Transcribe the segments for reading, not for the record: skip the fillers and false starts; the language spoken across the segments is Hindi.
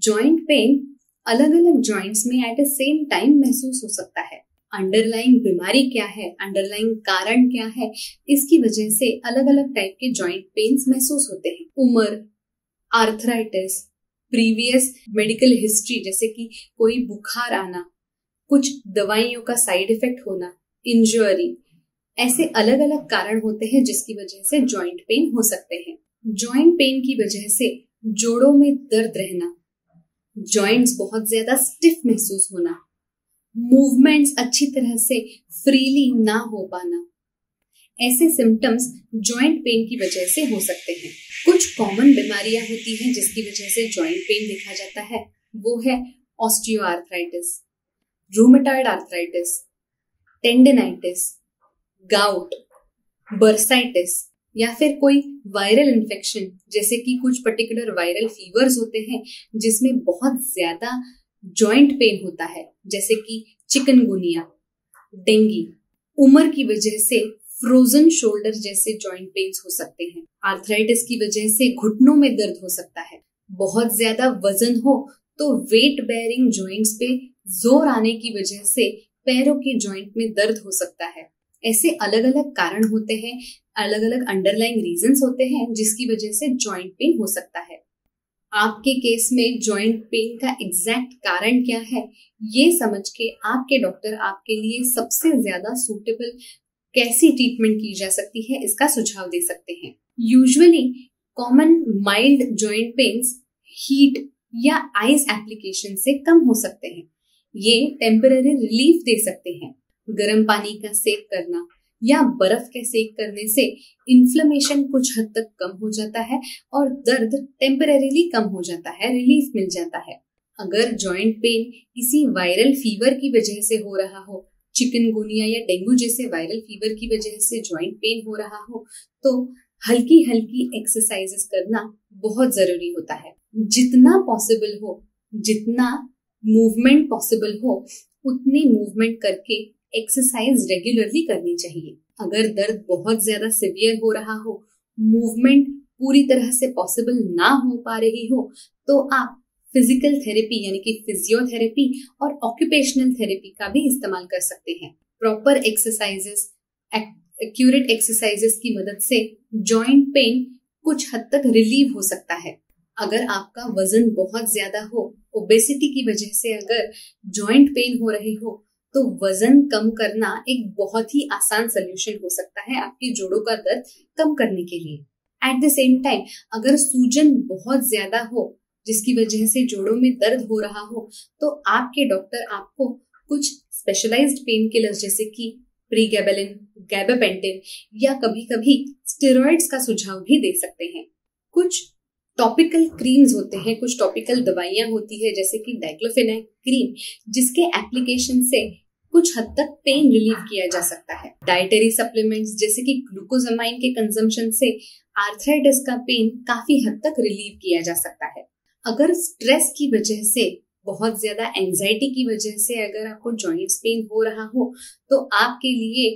जॉइंट पेन अलग अलग जॉइंट्स में एट द सेम टाइम महसूस हो सकता है। अंडरलाइंग बीमारी क्या है, अंडरलाइंग कारण क्या है, इसकी वजह से अलग अलग टाइप के जॉइंट पेन्स महसूस होते हैं। उम्र, आर्थराइटिस, प्रीवियस मेडिकल हिस्ट्री जैसे कि कोई बुखार आना, कुछ दवाइयों का साइड इफेक्ट होना, इंजरी, ऐसे अलग अलग कारण होते हैं जिसकी वजह से जॉइंट पेन हो सकते हैं। जॉइंट पेन की वजह से जोड़ों में दर्द रहना, जॉइंट्स बहुत ज्यादा स्टिफ महसूस होना, मूवमेंट्स अच्छी तरह से फ्रीली ना हो पाना, ऐसे सिम्टम्स जॉइंट पेन की वजह से हो सकते हैं। कुछ कॉमन बीमारियां होती हैं जिसकी वजह से जॉइंट पेन देखा जाता है, वो है osteoarthritis, rheumatoid arthritis, tendinitis, gout, bursitis या फिर कोई वायरल इन्फेक्शन जैसे कि कुछ पर्टिकुलर वायरल फीवर्स होते हैं जिसमें बहुत ज्यादा जॉइंट पेन होता है, जैसे कि चिकनगुनिया, डेंगू। उम्र की वजह से फ्रोजन शोल्डर जैसे जॉइंट पेन्स हो सकते हैं। आर्थराइटिस की वजह से घुटनों में दर्द हो सकता है। बहुत ज्यादा वजन हो तो वेट बेयरिंग जॉइंट्स पे जोर आने की वजह से पैरों के जॉइंट में दर्द हो सकता है। ऐसे अलग अलग कारण होते हैं, अलग अलग अंडरलाइंग रीजंस होते हैं जिसकी वजह से जॉइंट पेन हो सकता है। आपके केस में जॉइंट पेन का एग्जैक्ट कारण क्या है, ये समझ के आपके डॉक्टर आपके लिए सबसे ज्यादा सूटेबल कैसी ट्रीटमेंट की जा सकती है इसका सुझाव दे सकते हैं। Usually common mild joint pains heat या आइस एप्लीकेशन से कम हो सकते हैं। ये टेम्पररी रिलीफ दे सकते हैं। गर्म पानी का सेक करना या बर्फ के सेक करने से इन्फ्लेमेशन कुछ हद तक कम हो जाता है और दर्द टेम्परेरीली कम हो जाता है, रिलीफ मिल जाता है। अगर जॉइंट पेन किसी वायरल फीवर की वजह से हो रहा हो, चिकनगुनिया या डेंगू जैसे वायरल फीवर की वजह से जॉइंट पेन हो रहा हो, तो हल्की हल्की एक्सरसाइजेस करना बहुत जरूरी होता है। जितना पॉसिबल हो, जितना मूवमेंट पॉसिबल हो, उतनी मूवमेंट करके एक्सरसाइज रेगुलरली करनी चाहिए। अगर दर्द बहुत ज्यादा सिवियर हो रहा हो, मूवमेंट पूरी तरह से पॉसिबल ना हो पा रही हो, तो आप फिजिकल थेरेपी यानी कि फिजियोथेरेपी और ऑक्यूपेशनल थेरेपी का भी इस्तेमाल कर सकते हैं। प्रॉपर एक्सरसाइजेस, एक्यूरेट एक्सरसाइजेस की मदद से जॉइंट पेन कुछ हद तक रिलीव हो सकता है। अगर आपका वजन बहुत ज्यादा हो, ओबेसिटी की वजह से अगर जॉइंट पेन हो रही हो, तो वजन कम करना एक बहुत ही आसान सोल्यूशन हो सकता है आपकी जोड़ों का दर्द कम करने के लिए। एट द सेम टाइम अगर सूजन बहुत ज्यादा हो जिसकी वजह से जोड़ों में दर्द हो रहा हो, तो आपके डॉक्टर आपको कुछ स्पेशलाइज्ड पेन किलर्स जैसे कि प्रीगैबेलिन, गैबापेंटिन या कभी कभी स्टेरॉइड्स का सुझाव भी दे सकते हैं। कुछ टॉपिकल क्रीम्स होते हैं, कुछ टॉपिकल दवाइयां होती है जैसे कि डाइक्लोफेनाक क्रीम, जिसके एप्लीकेशन से कुछ हद तक पेन रिलीव किया जा सकता है। डाइटरी सप्लीमेंट्स जैसे कि ग्लूकोजामाइन के कंजम्पशन से आर्थराइटिस का पेन काफी हद तक रिलीव किया जा सकता है। अगर स्ट्रेस की वजह से, बहुत ज्यादा एंजाइटी की वजह से अगर आपको जॉइंट्स पेन हो रहा हो, तो आपके लिए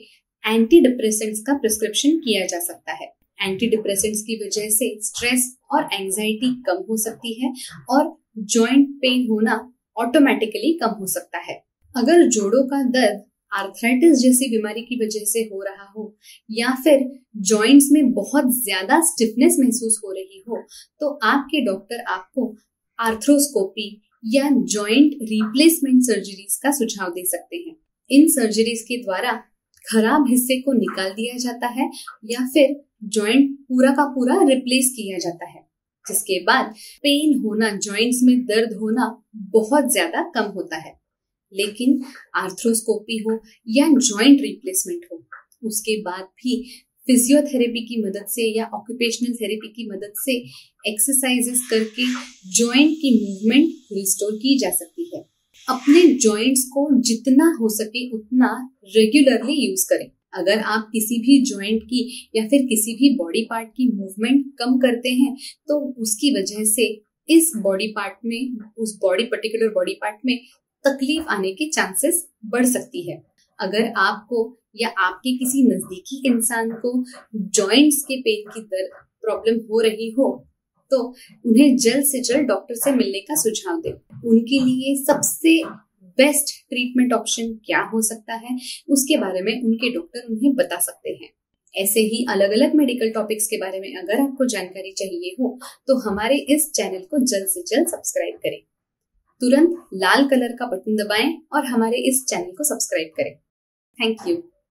एंटी डिप्रेसेंट्स का प्रिस्क्रिप्शन किया जा सकता है। एंटी डिप्रेसेंट्स की वजह से स्ट्रेस और एंजाइटी कम हो सकती है और जॉइंट पेन होना ऑटोमेटिकली कम हो सकता है। अगर जोड़ों का दर्द आर्थराइटिस जैसी बीमारी की वजह से हो रहा हो या फिर जॉइंट्स में बहुत ज्यादा स्टिफनेस महसूस हो रही हो, तो आपके डॉक्टर आपको आर्थ्रोस्कोपी या जॉइंट रिप्लेसमेंट सर्जरीज का सुझाव दे सकते हैं। इन सर्जरीज के द्वारा खराब हिस्से को निकाल दिया जाता है या फिर जॉइंट पूरा का पूरा रिप्लेस किया जाता है, जिसके बाद पेन होना, जॉइंट्स में दर्द होना बहुत ज्यादा कम होता है। लेकिन आर्थ्रोस्कोपी हो या जॉइंट रिप्लेसमेंट हो, उसके बाद भी फिजियोथेरेपी की मदद से या ऑक्यूपेशनल थेरेपी की मदद से एक्सरसाइजेस करके जॉइंट की मूवमेंट रिस्टोर की जा सकती है। अपने जॉइंट्स को जितना हो सके उतना रेगुलरली यूज करें। अगर आप किसी भी जॉइंट की या फिर किसी भी बॉडी पार्ट की मूवमेंट कम करते हैं, तो उसकी वजह से इस बॉडी पार्ट में, उस पर्टिकुलर बॉडी पार्ट में तकलीफ आने के चांसेस बढ़ सकती है। अगर आपको या आपके किसी नजदीकी इंसान को जॉइंट्स के पेन की प्रॉब्लम हो रही हो, तो उन्हें जल्द से जल्द डॉक्टर से मिलने का सुझाव दें। उनके लिए सबसे बेस्ट ट्रीटमेंट ऑप्शन क्या हो सकता है, उसके बारे में उनके डॉक्टर उन्हें बता सकते हैं। ऐसे ही अलग अलग मेडिकल टॉपिक्स के बारे में अगर आपको जानकारी चाहिए हो तो हमारे इस चैनल को जल्द से जल्द सब्सक्राइब करें। तुरंत लाल कलर का बटन दबाएं और हमारे इस चैनल को सब्सक्राइब करें। Thank you.